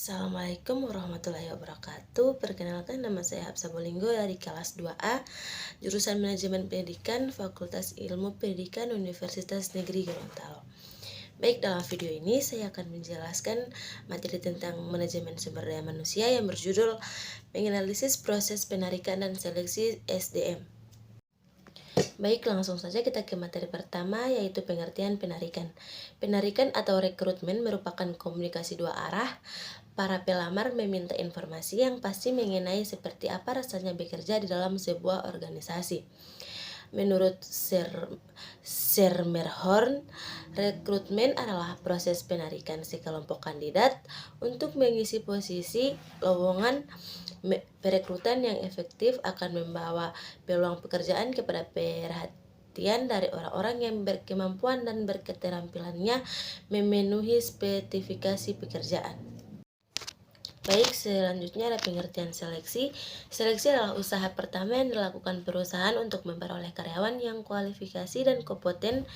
Assalamualaikum warahmatullahi wabarakatuh. Perkenalkan, nama saya Hapsa Bolinggo dari kelas 2A, jurusan Manajemen Pendidikan, Fakultas Ilmu Pendidikan Universitas Negeri Gorontalo. Baik, dalam video ini saya akan menjelaskan materi tentang manajemen sumber daya manusia yang berjudul menganalisis proses penarikan dan seleksi SDM. Baik, langsung saja kita ke materi pertama, yaitu pengertian penarikan. Penarikan atau rekrutmen merupakan komunikasi dua arah. Para pelamar meminta informasi yang pasti mengenai seperti apa rasanya bekerja di dalam sebuah organisasi. Menurut Sir Merhorn, rekrutmen adalah proses penarikan sekelompok kandidat untuk mengisi posisi lowongan perekrutan yang efektif akan membawa peluang pekerjaan kepada perhatian dari orang-orang yang berkemampuan dan berketerampilannya memenuhi spesifikasi pekerjaan. Baik, selanjutnya ada pengertian seleksi. Seleksi adalah usaha pertama yang dilakukan perusahaan untuk memperoleh karyawan yang kualifikasi dan kompeten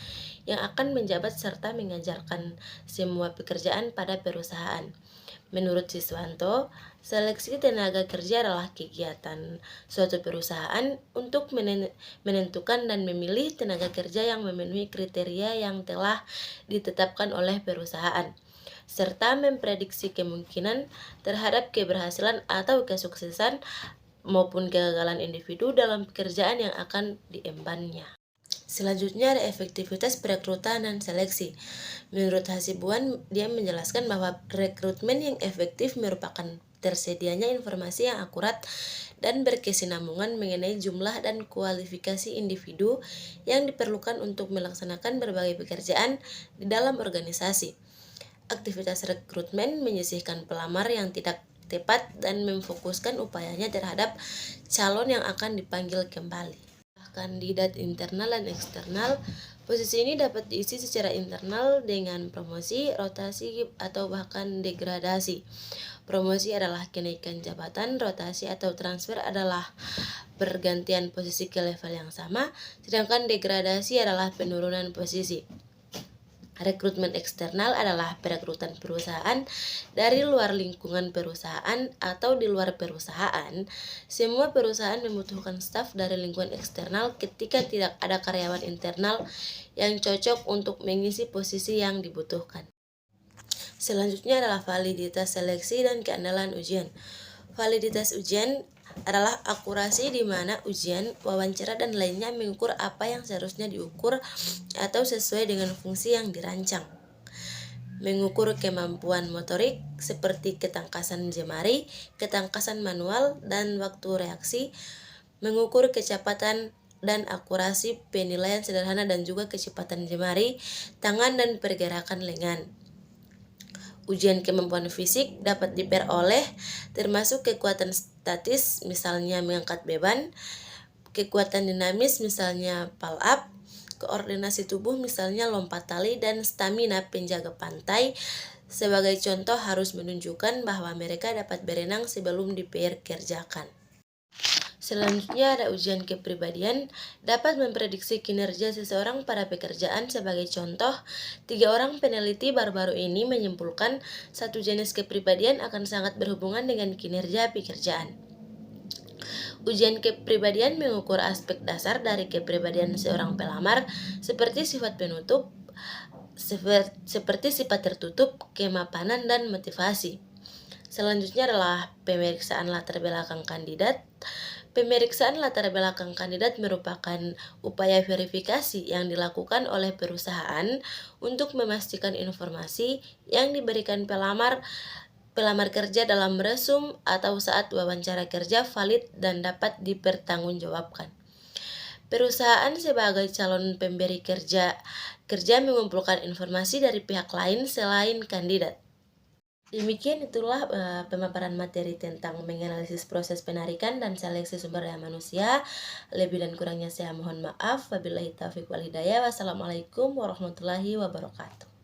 yang akan menjabat serta mengajarkan semua pekerjaan pada perusahaan. Menurut Siswanto, seleksi tenaga kerja adalah kegiatan suatu perusahaan untuk menentukan dan memilih tenaga kerja yang memenuhi kriteria yang telah ditetapkan oleh perusahaan, serta memprediksi kemungkinan terhadap keberhasilan atau kesuksesan maupun kegagalan individu dalam pekerjaan yang akan diembannya. Selanjutnya ada efektivitas perekrutan dan seleksi. Menurut Hasibuan, dia menjelaskan bahwa rekrutmen yang efektif merupakan tersedianya informasi yang akurat dan berkesinambungan mengenai jumlah dan kualifikasi individu yang diperlukan untuk melaksanakan berbagai pekerjaan di dalam organisasi. Aktivitas rekrutmen menyisihkan pelamar yang tidak tepat dan memfokuskan upayanya terhadap calon yang akan dipanggil kembali. Kandidat internal dan eksternal. Posisi ini dapat diisi secara internal dengan promosi, rotasi, atau bahkan degradasi. Promosi adalah kenaikan jabatan, rotasi atau transfer adalah pergantian posisi ke level yang sama, sedangkan degradasi adalah penurunan posisi. Rekrutmen eksternal adalah perekrutan perusahaan dari luar lingkungan perusahaan atau di luar perusahaan. Semua perusahaan membutuhkan staf dari lingkungan eksternal ketika tidak ada karyawan internal yang cocok untuk mengisi posisi yang dibutuhkan. Selanjutnya adalah validitas seleksi dan keandalan ujian. Validitas ujian adalah akurasi di mana ujian, wawancara, dan lainnya mengukur apa yang seharusnya diukur atau sesuai dengan fungsi yang dirancang. Mengukur kemampuan motorik seperti ketangkasan jemari, ketangkasan manual, dan waktu reaksi. Mengukur kecepatan dan akurasi penilaian sederhana dan juga kecepatan jemari, tangan, dan pergerakan lengan. Ujian kemampuan fisik dapat diperoleh termasuk kekuatan statis, misalnya mengangkat beban, kekuatan dinamis, misalnya pull up, koordinasi tubuh, misalnya lompat tali, dan stamina penjaga pantai. Sebagai contoh, harus menunjukkan bahwa mereka dapat berenang sebelum dipekerjakan. Selanjutnya ada ujian kepribadian, dapat memprediksi kinerja seseorang pada pekerjaan. Sebagai contoh, 3 orang peneliti baru-baru ini menyimpulkan satu jenis kepribadian akan sangat berhubungan dengan kinerja pekerjaan. Ujian kepribadian mengukur aspek dasar dari kepribadian seorang pelamar seperti sifat penutup, seperti sifat tertutup, kemapanan, dan motivasi. Selanjutnya adalah pemeriksaan latar belakang kandidat. Pemeriksaan latar belakang kandidat merupakan upaya verifikasi yang dilakukan oleh perusahaan untuk memastikan informasi yang diberikan pelamar kerja dalam resum atau saat wawancara kerja valid dan dapat dipertanggungjawabkan. Perusahaan sebagai calon pemberi kerja mengumpulkan informasi dari pihak lain selain kandidat. Demikian itulah pemaparan materi tentang menganalisis proses penarikan dan seleksi sumber daya manusia. Lebih dan kurangnya saya mohon maaf. Wabillahi taufiq wal hidayah. Wassalamualaikum warahmatullahi wabarakatuh.